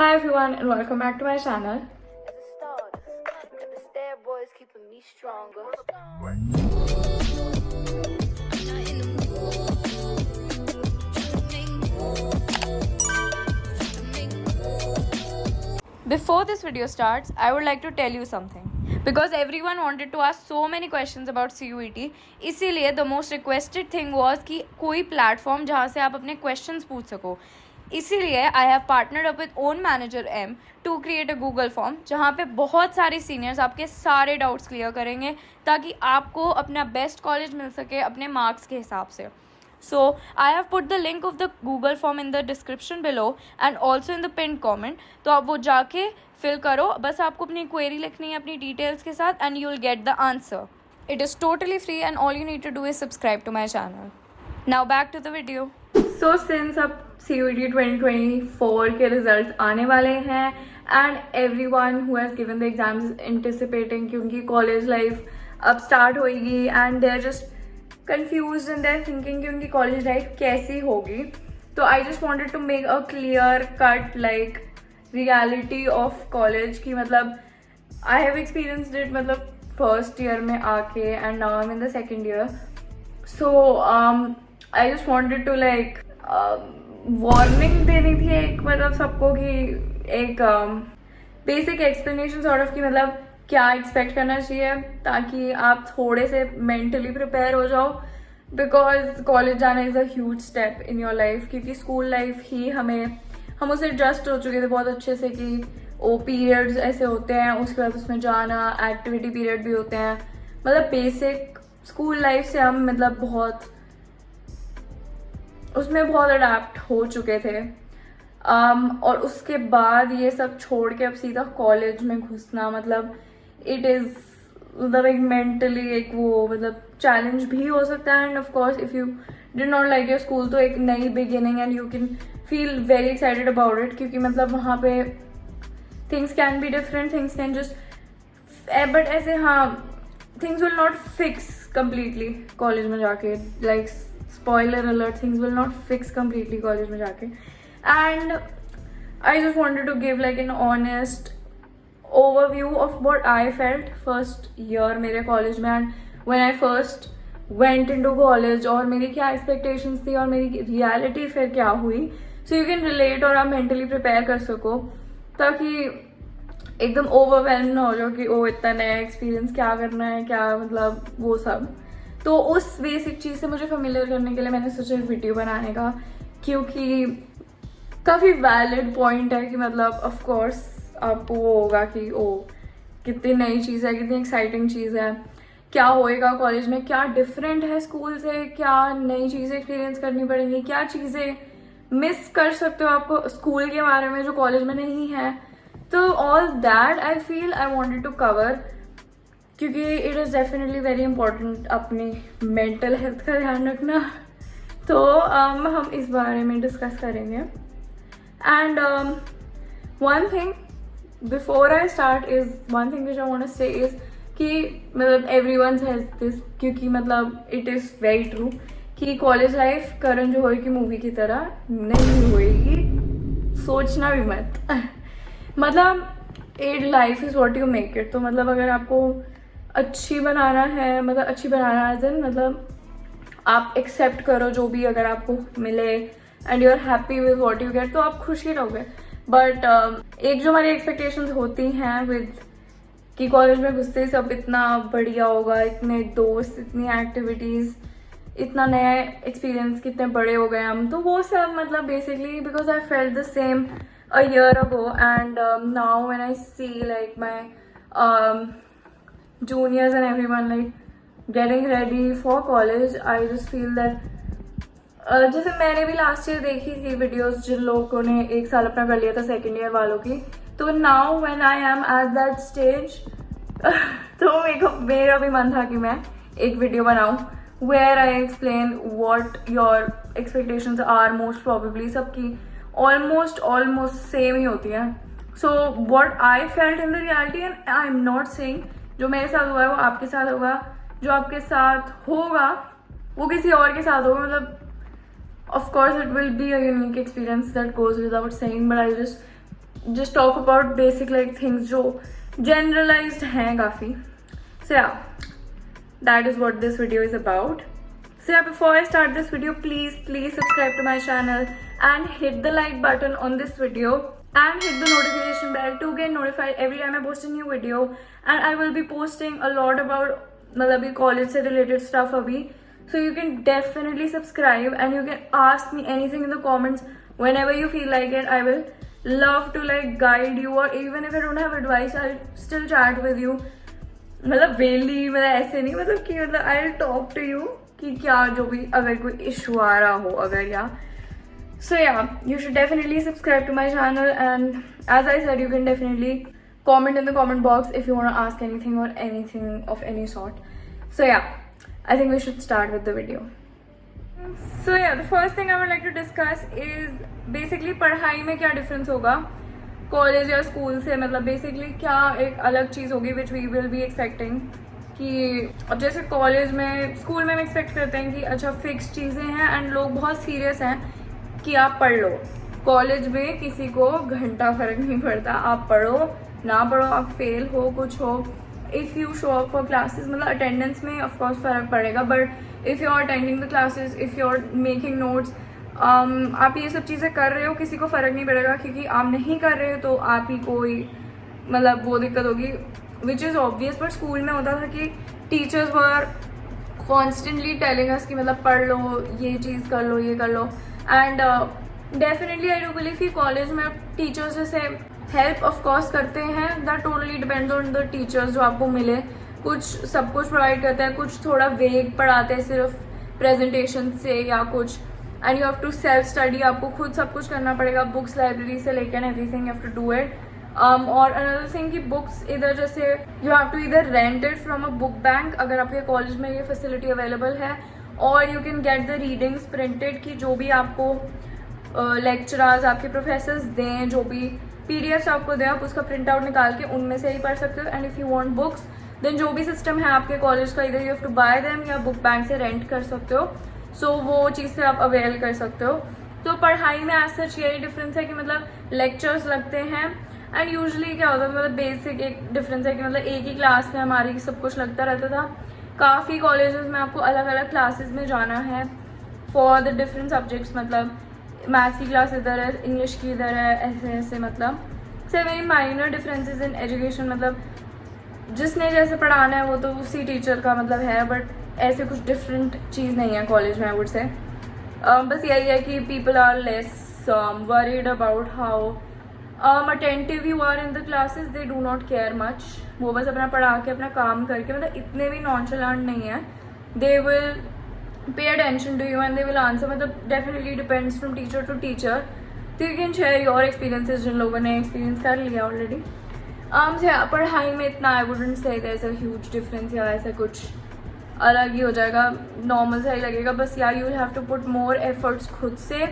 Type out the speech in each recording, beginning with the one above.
Hi everyone and welcome back to my channel. As a starter, got the stair boys keeping me stronger. Before this video starts, I would like to tell you something. Because everyone wanted to ask so many questions about CUET, इसीलिए the most requested thing was कि कोई platform जहाँ से आप अपने questions पूछ सको. इसीलिए I have partnered up with Own Manager M to create a Google form जहाँ पे बहुत सारे seniors आपके सारे doubts clear करेंगे ताकि आपको अपना best college मिल सके अपने marks के हिसाब से. So I have put the link of the Google form in the description below and also in the pinned comment. तो आप वो जाके fill करो, बस आपको अपनी query लिखनी है अपनी details के साथ and you'll get the answer. It is totally free and all you need to do is subscribe to my channel. Now back to the video. So since अब CUET 2024 के results आने वाले हैं and everyone who has given the exams is anticipating क्योंकि college life अब start होएगी and they're just confused in their thinking कि उनकी college life कैसी होगी. तो I just wanted to make a clear cut like reality of college कि मतलब I have experienced it मतलब first year में आके and now I'm in the second year. So I just wanted to like warning देनी थी एक मतलब सबको कि एक basic explanation sort of कि मतलब क्या एक्सपेक्ट करना चाहिए ताकि आप थोड़े से मेंटली प्रिपेयर हो जाओ बिकॉज कॉलेज जाना is a huge step in your life क्योंकि स्कूल लाइफ ही हम उसे एडजस्ट हो चुके थे बहुत अच्छे से कि वो पीरियड्स ऐसे होते हैं उसके बाद उसमें जाना एक्टिविटी पीरियड भी होते हैं मतलब बेसिक स्कूल लाइफ से हम मतलब बहुत उसमें बहुत अडेप्ट हो चुके थे और उसके बाद ये सब छोड़ के अब सीधा कॉलेज में घुसना मतलब इट इज़ मतलब एक मेंटली एक वो मतलब चैलेंज भी हो सकता है and of course if you did not like your school तो एक नई beginning and you can feel very excited about it क्योंकि मतलब वहाँ पे things can be different things can just but ऐसे हाँ things will not fix completely college में जाके like spoiler alert things will not fix completely college में जाके and I just wanted to give like an honest overview of what I felt first year मेरे college में and when I first went into college और मेरी क्या expectations थी और मेरी reality फिर क्या हुई so you can relate और आप mentally prepare कर सको ताकि एकदम overwhelmed ना हो जाओ कि ओ इतना नया experience क्या करना है क्या मतलब वो सब तो उस बेसिक चीज़ से मुझे familiar करने के लिए मैंने सोचा वीडियो बनाने का क्योंकि काफ़ी वैलिड पॉइंट है कि मतलब ऑफ कोर्स आपको वो होगा कि ओ कितनी नई चीज़ है कितनी एक्साइटिंग चीज़ है क्या होएगा कॉलेज में क्या डिफरेंट है स्कूल से क्या नई चीज़ें एक्सपीरियंस करनी पड़ेंगी क्या चीज़ें मिस कर सकते हो आपको स्कूल के बारे में जो कॉलेज में नहीं है तो all that I feel I wanted to cover क्योंकि it is definitely very important अपनी मेंटल हेल्थ का ध्यान रखना तो हम इस बारे में डिस्कस करेंगे and one thing before I start is one thing which I want to say is कि मतलब everyone says this क्योंकि मतलब it is very true कि कॉलेज लाइफ करण जौहर की मूवी की तरह नहीं होएगी सोचना भी मत मतलब and life is what you make it तो मतलब अगर आपको अच्छी बनाना है मतलब अच्छी बनाना है दिन मतलब आप एक्सेप्ट करो जो भी अगर आपको मिले and you are happy with what you get तो आप खुश ही रहोगे बट एक जो हमारी एक्सपेक्टेशंस होती हैं विद कि कॉलेज में घुसते ही सब इतना बढ़िया होगा इतने दोस्त इतनी एक्टिविटीज़ इतना नया एक्सपीरियंस कितने बड़े हो गए हम तो वो सब मतलब basically because I felt the same a year ago and now when I see like my juniors and everyone like getting ready for college I just feel that जैसे मैंने भी लास्ट ईयर देखी थी वीडियोस जिन लोगों ने एक साल अपना कर लिया था सेकेंड ईयर वालों की तो now when I am at that stage तो मेरा भी मन था कि मैं एक वीडियो बनाऊं where I explain what your expectations are most probably सबकी ऑलमोस्ट सेम ही होती हैं so what I felt in the reality and I am not saying जो मेरे साथ हुआ है वो आपके साथ होगा जो आपके साथ होगा वो किसी और के साथ होगा मतलब of course it will be a unique experience that goes without saying but I just just talk about basic like things जो generalized हैं काफ़ी. So yeah, that is what this video is about. So yeah, before I start this video, please subscribe to my channel and hit the like button on this video and hit the notification bell to get notified every time I post a new video. And I will be posting a lot about मतलब ये college से related stuff अभी. So you can definitely subscribe and you can ask me anything in the comments whenever you feel like it. I will love to like guide you, or even if I don't have advice, I'll still chat with you. मतलब वेली मतलब ऐसे नहीं, मतलब कि मतलब I'll talk to you कि क्या जो भी अगर कोई issue आ रहा हो अगर या. So yeah, you should definitely subscribe to my channel, and as I said, you can definitely comment in the comment box if you want to ask anything or anything of any sort. So yeah, I think we should start with the video. So yeah, the first thing I would like to discuss is basically पढ़ाई में क्या difference होगा college या school से. मतलब basically क्या एक अलग चीज़ होगी which we will be expecting कि अब जैसे कॉलेज में स्कूल में हम एक्सपेक्ट करते हैं कि अच्छा फिक्स चीज़ें हैं एंड लोग बहुत सीरियस हैं कि आप पढ़ लो. कॉलेज में किसी को घंटा फर्क नहीं पड़ता, आप पढ़ो ना पढ़ो, आप फेल हो कुछ हो. If you show up for classes मतलब अटेंडेंस में ऑफकोर्स फ़र्क पड़ेगा, but if you are attending the classes, if you are making notes, आप ये सब चीज़ें कर रहे हो, किसी को फ़र्क नहीं पड़ेगा. क्योंकि आप नहीं कर रहे हो तो आप ही कोई मतलब वो दिक्कत होगी which is obvious. But school में होता था कि teachers were constantly telling us कि मतलब पढ़ लो, ये चीज़ कर लो, ये कर लो. And definitely I do believe कि कॉलेज में टीचर्स जैसे हेल्प ऑफ कोर्स करते हैं. That totally depends on the teachers जो आपको मिले. कुछ सब कुछ प्रोवाइड करते हैं, कुछ थोड़ा वेग पढ़ाते हैं सिर्फ प्रेजेंटेशन से या कुछ. And you have to self study, आपको खुद सब कुछ करना पड़ेगा, बुक्स लाइब्रेरी से लेकर everything you have to do it. और अनदर थिंग कि बुक्स इधर जैसे यू हैव टू इधर rent it from a book bank अगर आपके कॉलेज में ये फैसिलिटी अवेलेबल है, और you can get the readings printed कि जो भी आपको लेक्चरर्स आपके प्रोफेसर्स दें, जो भी पीडीएफ्स आपको दें, आप उसका प्रिंट आउट निकाल के उनमें से ही पढ़ सकते हो. And if you want books then जो भी सिस्टम है आपके कॉलेज का, इधर you have to buy them या बुक बैंक से रेंट कर सकते हो. सो वो चीज़ से आप अवेल कर सकते हो. तो पढ़ाई में एज सच यही डिफरेंस है कि मतलब लेक्चर्स लगते हैं. एंड यूजुअली क्या होता है मतलब बेसिक एक डिफरेंस है कि मतलब एक ही क्लास में हमारी सब कुछ लगता रहता था. काफ़ी कॉलेजेस में आपको अलग अलग क्लासेस में जाना है फॉर द डिफरेंट सब्जेक्ट्स. मतलब मैथ्स की क्लास इधर है, इंग्लिश की इधर है, ऐसे ऐसे मतलब से very minor differences in education. मतलब जिसने जैसे पढ़ाना है वो तो उसी टीचर का मतलब है, बट ऐसे कुछ डिफरेंट चीज़ नहीं है कॉलेज में आई वुड से. बस यही है कि people are less worried about how attentive you are in the classes. They do not care much. वो बस अपना पढ़ा के अपना काम करके मतलब इतने भी नॉनचलांट नहीं है. They will pay attention to you and they will answer. मतलब definitely depends from teacher to teacher. तो you can share your experiences जिन लोगों ने एक्सपीरियंस कर लिया ऑलरेडी. पढ़ाई में इतना I wouldn't say there is a huge difference या ऐसा कुछ अलग ही हो जाएगा, नॉर्मल सा ही लगेगा. बस या you will have to put more efforts खुद से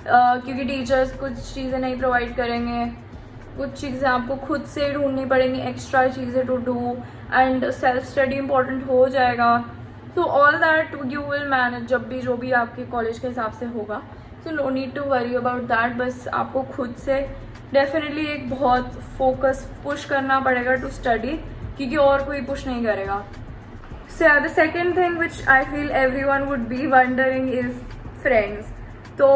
क्योंकि टीचर्स कुछ चीज़ें नहीं प्रोवाइड करेंगे, कुछ चीज़ें आपको खुद से ढूंढनी पड़ेंगी, एक्स्ट्रा चीज़ें to do. And self study important हो जाएगा. तो all that you will manage जब भी जो भी आपके कॉलेज के हिसाब से होगा. So no need to worry about that. बस आपको खुद से डेफिनेटली एक बहुत फोकस पुश करना पड़ेगा टू स्टडी, क्योंकि और कोई पुश नहीं करेगा. So yeah, the second thing which I feel everyone would be wondering is friends. तो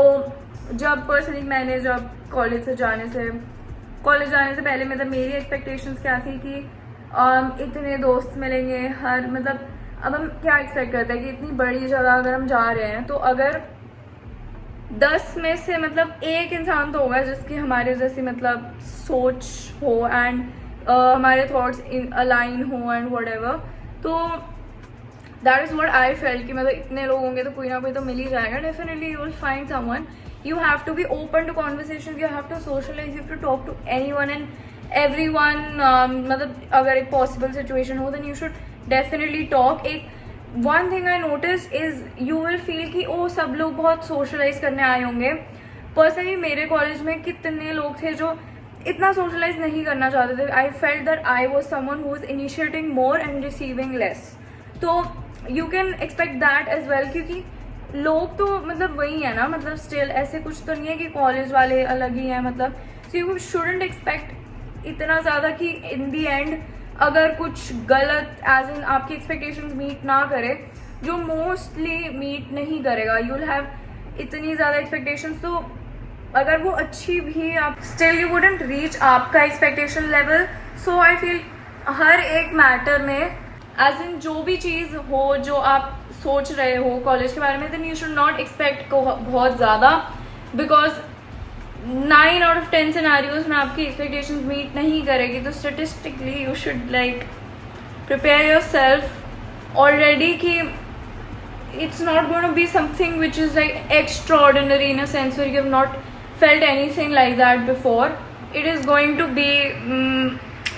जब पर्सनली मैंने जब कॉलेज जाने से पहले मतलब मेरी एक्सपेक्टेशंस क्या थी कि इतने दोस्त मिलेंगे हर मतलब अब हम क्या एक्सपेक्ट करते हैं कि इतनी बड़ी जगह अगर हम जा रहे हैं तो अगर 10 में से मतलब एक इंसान तो होगा जिसकी हमारे जैसी मतलब सोच हो एंड हमारे थॉट्स अलाइन हो एंड व्हाटएवर. तो that is what I felt कि मतलब इतने लोग होंगे तो कोई ना कोई तो मिल ही जाएगा. Definitely you will find someone. You have to be open to conversation, you have to socialize, you have to talk to anyone and everyone. मतलब अगर एक पॉसिबल सिचुएशन हो then you should definitely talk. एक one thing I notice is you will feel कि ओ सब लोग बहुत सोशलाइज करने आए होंगे. पर्सनली मेरे कॉलेज में कितने लोग थे जो इतना सोशलाइज नहीं करना चाहते थे. I felt that I was someone who is initiating more and receiving less. तो you can expect that as well, क्योंकि लोग तो मतलब वही है ना, मतलब स्टिल ऐसे कुछ तो नहीं है कि कॉलेज वाले अलग ही हैं. मतलब सो यू शुडंट एक्सपेक्ट इतना ज़्यादा कि इन दी एंड अगर कुछ गलत एज इन आपकी एक्सपेक्टेशंस मीट ना करे, जो मोस्टली मीट नहीं करेगा, यू विल हैव इतनी ज़्यादा एक्सपेक्टेशंस, तो अगर वो अच्छी भी आप स्टिल यू वुडंट रीच आपका expectation level. So I feel हर एक मैटर में एज इन जो भी चीज़ हो जो आप सोच रहे हो कॉलेज के बारे में, then you should not expect को बहुत ज़्यादा, बिकॉज 9 out of 10 सिनारियोज में आपकी एक्सपेक्टेशंस मीट नहीं करेगी. तो statistically you should like prepare your self already कि it's not going to be something which is like extraordinary in a sense where you have not felt anything like that before. It is going to be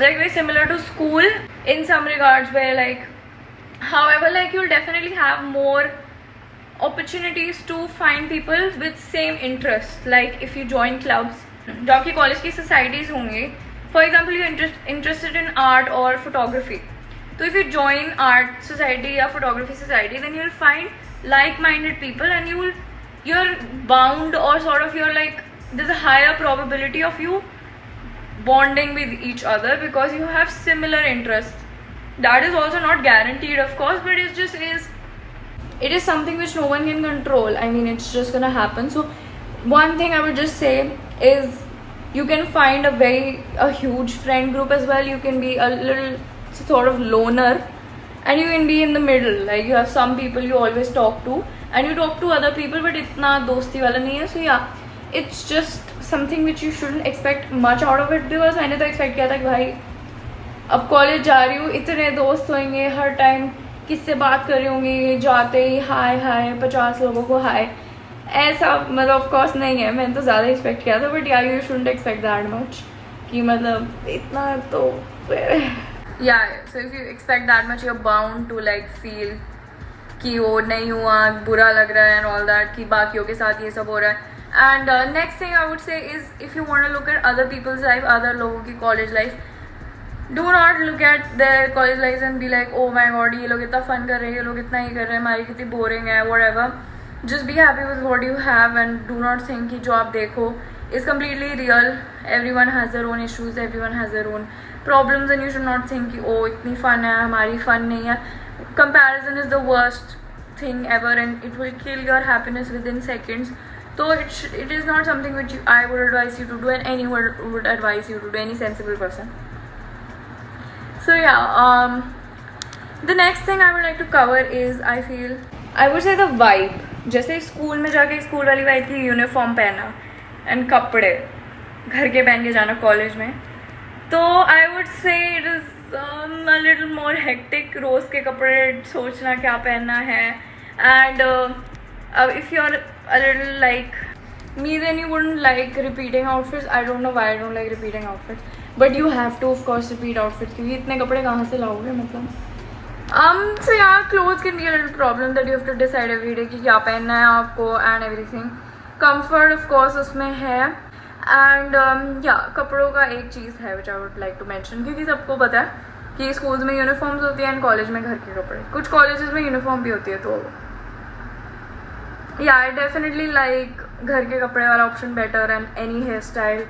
like very similar to school in some regards, where like however like you'll definitely have more opportunities to find people with same interests. Like if you join clubs, जो आपकी college की societies होंगी, for example you interested in art और photography, so if you join art society or photography society, then you'll find like-minded people, and you're bound, or sort of you're like, there's a higher probability of you bonding with each other because you have similar interests. That is also not guaranteed, of course, but it is something which no one can control. I mean, it's just gonna happen. So one thing I would just say is you can find a huge friend group as well. You can be a little sort of loner, and you can be in the middle, like you have some people you always talk to and you talk to other people, but itna dosti wala nahi hai. So yeah, it's just something which you shouldn't expect much out of it, because मैंने तो expect किया था कि भाई अब college जा रही हूँ, इतने दोस्त होंगे, हर टाइम किससे बात कर रही होंगी, जाते ही हाय हाय 50 लोगों को हाय, ऐसा मतलब ऑफ कोर्स नहीं है. मैंने तो ज़्यादा एक्सपेक्ट किया था, बट यार you shouldn't expect that much कि मतलब इतना तो yeah, so if you expect that much, you're bound to like feel कि वो नहीं हुआ, बुरा लग रहा है and all that, कि बाकियों के साथ ये सब हो रहा है. And next thing I would say is, if you want to look at other people's life, other लोगों की college life, do not look at their college lives and be like, oh my god, ये लोग इतना fun कर रहे हैं, ये लोग इतना ही कर रहे हैं, हमारी कितनी boring है, whatever. Just be happy with what you have and do not think कि जो आप देखो is completely real. Everyone has their own issues, everyone has their own problems, and you should not think कि oh इतनी fun है, हमारी fun नहीं है. Comparison is the worst thing ever, and it will kill your happiness within seconds. So it is not something which I would advise you to do, and anyone would advise you to do, any sensible person. So yeah, the next thing I would like to cover is, I would say the vibe. जैसे school में जाके school वाली vibe थी, uniform पहना and कपड़े घर के पहन के जाना कॉलेज में, तो I would say it is a little more hectic. रोज़ के कपड़े सोचना क्या पहनना है, and if you are a little like me, then you wouldn't like repeating outfits. I don't know why I don't like repeating outfits, but you have to of course repeat outfits, क्योंकि इतने कपड़े कहाँ से लाओगे मतलब. So yeah, clothes can be a little problem that you have to decide every day कि क्या पहनना है आपको and everything. Comfort of course उसमें है, and yeah, कपड़ों का एक चीज़ है which I would like to mention, क्योंकि सबको पता है कि स्कूल्स में यूनिफॉर्म्स होती हैं एंड कॉलेज में घर के कपड़े. कुछ कॉलेजेस में यूनिफॉर्म भी होती है, तो yeah, I definitely like घर के कपड़े वाला option better, and any hairstyle,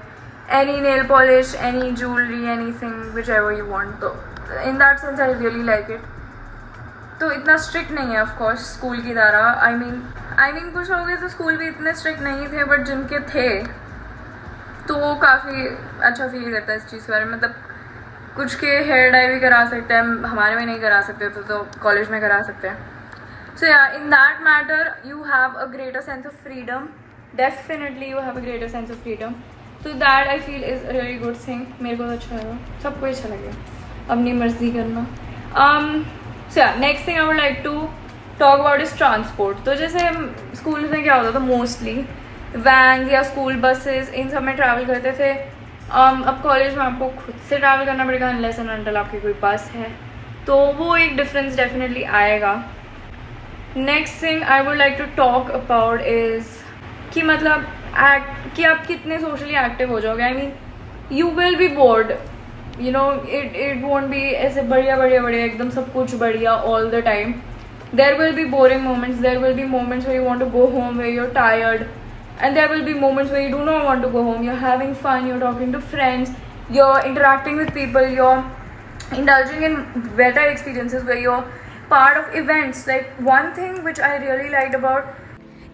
any nail polish, any jewelry, anything whichever you want. तो in that sense I really like it. तो इतना स्ट्रिक्ट नहीं है ऑफ कोर्स स्कूल की तरह. आई मीन कुछ लोग तो स्कूल भी इतने स्ट्रिक्ट नहीं थे, बट जिनके थे तो वो काफ़ी अच्छा फील करता है इस चीज़ के बारे में. मतलब कुछ के हेयर डाई भी करा सकते हैं, हमारे में नहीं करा सकते तो कॉलेज में करा सकते हैं. So yeah in that matter you have a greater sense of freedom. Definitely you have a greater sense of freedom. तो that I feel is a really good thing. मेरे को तो अच्छा लगा, सबको अच्छा लगेगा, अपनी मर्जी करना. So yeah, next thing I would like to talk about is transport. तो जैसे स्कूल में क्या होता था, मोस्टली वैन या स्कूल बसेस इन सब में ट्रैवल करते थे. अब कॉलेज में आपको खुद से ट्रैवल करना पड़ेगा अनलेस एंड अनटिल आपकी कोई बस है, तो वो एक डिफरेंस डेफिनेटली आएगा. Next thing I would like to talk about is कि मतलब कि आप कितने सोशली एक्टिव हो जाओगे. I mean you will be bored, you know, it won't be ऐसे बढ़िया एकदम सब कुछ बढ़िया all the time. There will be boring moments, there will be moments where you want to go home, where you're tired, and there will be moments where you do not want to go home. You're having fun, you're talking to friends, you're interacting with people, you're indulging in better experiences where you're part of events. Like one thing which I really liked about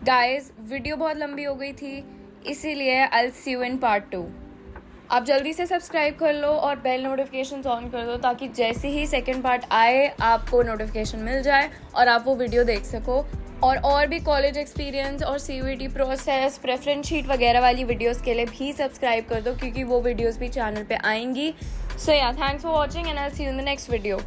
guys video बहुत लंबी हो गई थी, इसीलिए आई see you in part 2. आप जल्दी से subscribe कर लो और बेल नोटिफिकेशंस ऑन कर दो, ताकि जैसे ही सेकंड पार्ट आए आपको नोटिफिकेशन मिल जाए और आप वो वीडियो देख सको. और भी कॉलेज एक्सपीरियंस और CUET प्रोसेस, प्रेफरेंस शीट वगैरह वाली वीडियोस के लिए भी सब्सक्राइब कर दो, क्योंकि वो वीडियोस भी चैनल पे आएंगी. So yeah, thanks for watching and I see you in the next video.